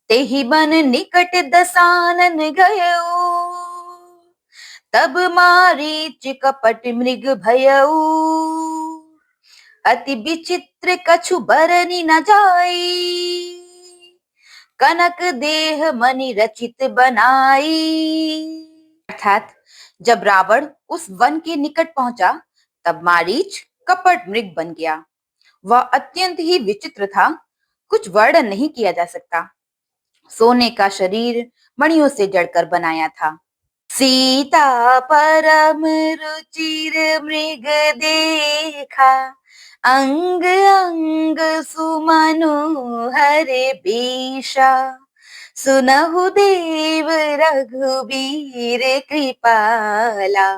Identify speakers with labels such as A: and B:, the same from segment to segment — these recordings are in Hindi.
A: तेहि बन निकट दसानन गयऊ, तब मारीच कपट मृग भयऊ। अति विचित्र कछु बरनि न जाई, कनक देह मणि रचित बनाई। अर्थात जब रावण उस वन के निकट पहुंचा, तब मारीच कपट मृग बन गया। वह अत्यंत ही विचित्र था, कुछ वर्णन नहीं किया जा सकता। सोने का शरीर मणियों से जड़कर बनाया था। सीता परम रुचिर मृग देखा, अंग अंग सुमनोहर बेशा। सुनहु देव रघुबीर कृपाला,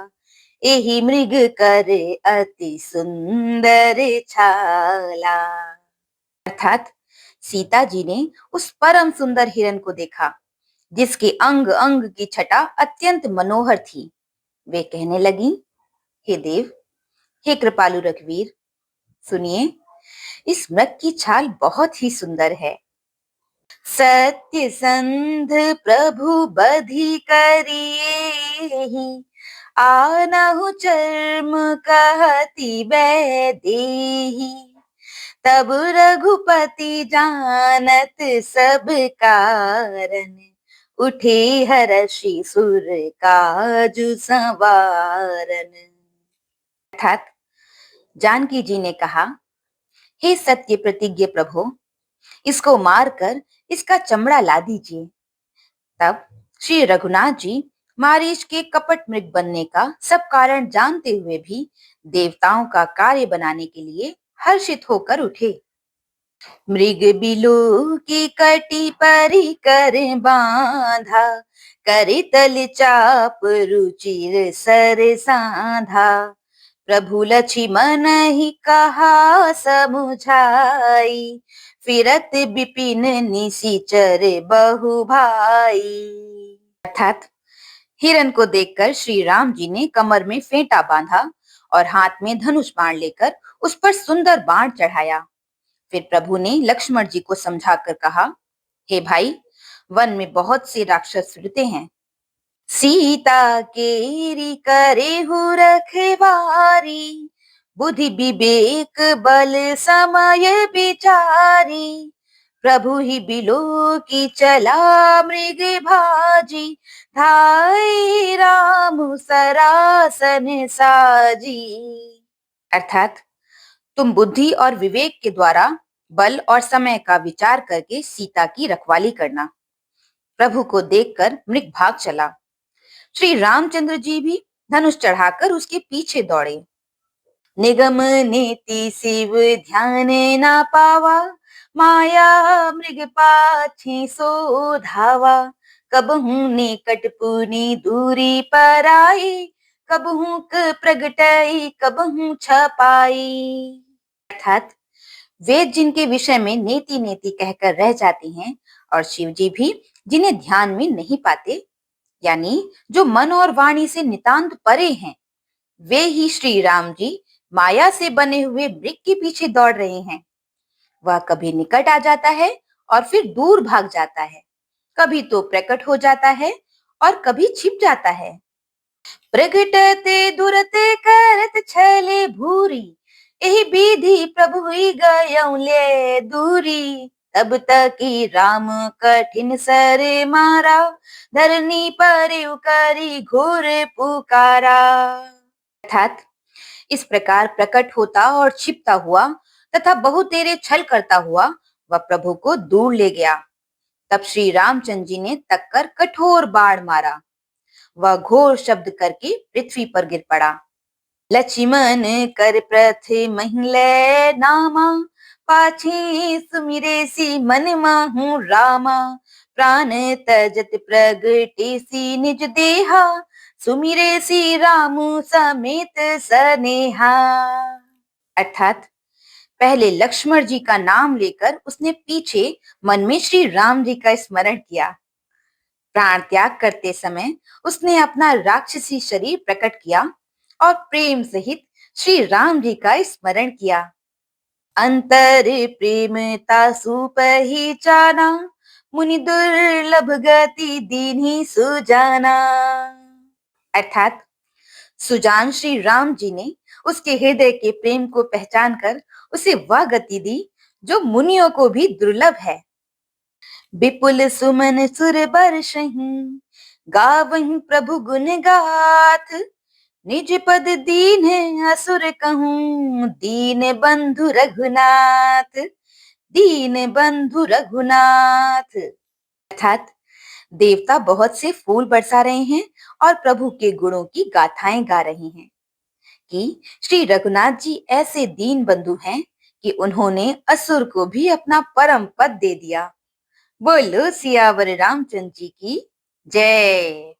A: एहि मृग कर अति सुंदर छाला। अर्थात सीता जी ने उस परम सुंदर हिरण को देखा, जिसके अंग अंग की छटा अत्यंत मनोहर थी। वे कहने लगी, हे देव, हे कृपालु रघुवीर, सुनिए, इस मृग की छाल बहुत ही सुंदर है। सत्य संध प्रभु बधि करिएहि, आनहु चर्म कहति वैदेही। तब रघुपति जानत सब कारण, उठे हर्षि सुर काजु संवारन। अर्थात जानकी जी ने कहा, हे सत्य प्रतिज्ञ प्रभु, इसको मारकर इसका चमड़ा ला दीजिए। तब श्री रघुनाथ जी मारीच के कपट मृग बनने का सब कारण जानते हुए भी देवताओं का कार्य बनाने के लिए हर्षित होकर उठे। मृग बिलो की कटी परी कर बांधा, करि तल चाप रुचिर सर साधा। प्रभु लक्ष्मण ही कहा समुझाई, फिरत बिपिन निशिचर बहु भाई। अर्थात हिरण को देखकर श्री राम जी ने कमर में फेंटा बांधा और हाथ में धनुष बाण लेकर उस पर सुंदर बाण चढ़ाया। फिर प्रभु ने लक्ष्मण जी को समझाकर कहा, हे भाई, वन में बहुत से राक्षस फिरते हैं। सीता केरी करेहु रखवारी, बुद्धि विवेक बल समय विचारी। प्रभु ही बिलो की चला मृग भाजी, धाई राम सरासन साजी। अर्थात तुम बुद्धि और विवेक के द्वारा बल और समय का विचार करके सीता की रखवाली करना। प्रभु को देखकर मृग भाग चला। श्री रामचंद्र जी भी धनुष चढ़ाकर उसके पीछे दौड़े। निगम नीति शिव ध्यान ना पावा, माया मृग पाछी सो धावा। कबहू निकट पुनि दूरी पराई, कबहू प्रगटई कबहू छपाई। अर्थात वेद जिनके विषय में नेति नेति कहकर रह जाती हैं और शिव जी भी जिन्हें ध्यान में नहीं पाते, यानी जो मन और वाणी से नितांत परे हैं, वे ही श्री राम जी माया से बने हुए मृग के पीछे दौड़ रहे हैं। वह कभी निकट आ जाता है और फिर दूर भाग जाता है, कभी तो प्रकट हो जाता है और कभी छिप जाता है। प्रगटते दुरते करत छले भूरी, एहि विधि प्रभु ही गयौ ले दूरी। तब तक ही राम कठिन सर मारा, धरनी पर करी घोर पुकारा। अर्थात इस प्रकार प्रकट होता और छिपता हुआ तथा बहुतेरे छल करता हुआ वह प्रभु को दूर ले गया। तब श्री रामचंद्र जी ने तक्कर कठोर बाण मारा। वह घोर शब्द करके पृथ्वी पर गिर पड़ा। लक्ष्मण कर प्रथम ले नामा, पाछे सुमिरे सी मन माहू रामा। प्राण तजत प्रगटे सी निज देहा, सुमिरे सी रामू समेत सनेहा। अर्थात पहले लक्ष्मण जी का नाम लेकर उसने पीछे मन में श्री राम जी का स्मरण किया। प्राण त्याग करते समय उसने अपना राक्षसी शरीर प्रकट किया और प्रेम सहित श्री राम जी का स्मरण किया। अंतर प्रेम तासु पहचाना, मुनि दुर्लभ गति दीन्ही सुजाना। अर्थात सुजान श्री राम जी ने उसके हृदय के प्रेम को पहचान कर उसे वह गति दी जो मुनियों को भी दुर्लभ है। विपुल सुमन सुर बरसहीं गावहीं प्रभु गुण गाथ, निज पद दीन असुर कहूं दीन बंधु रघुनाथ, दीन बंधु रघुनाथ। अर्थात देवता बहुत से फूल बरसा रहे हैं और प्रभु के गुणों की गाथाएं गा रहे हैं कि श्री रघुनाथ जी ऐसे दीन बंधु हैं कि उन्होंने असुर को भी अपना परम पद दे दिया। बोलो सियावर रामचंद्र जी की जय।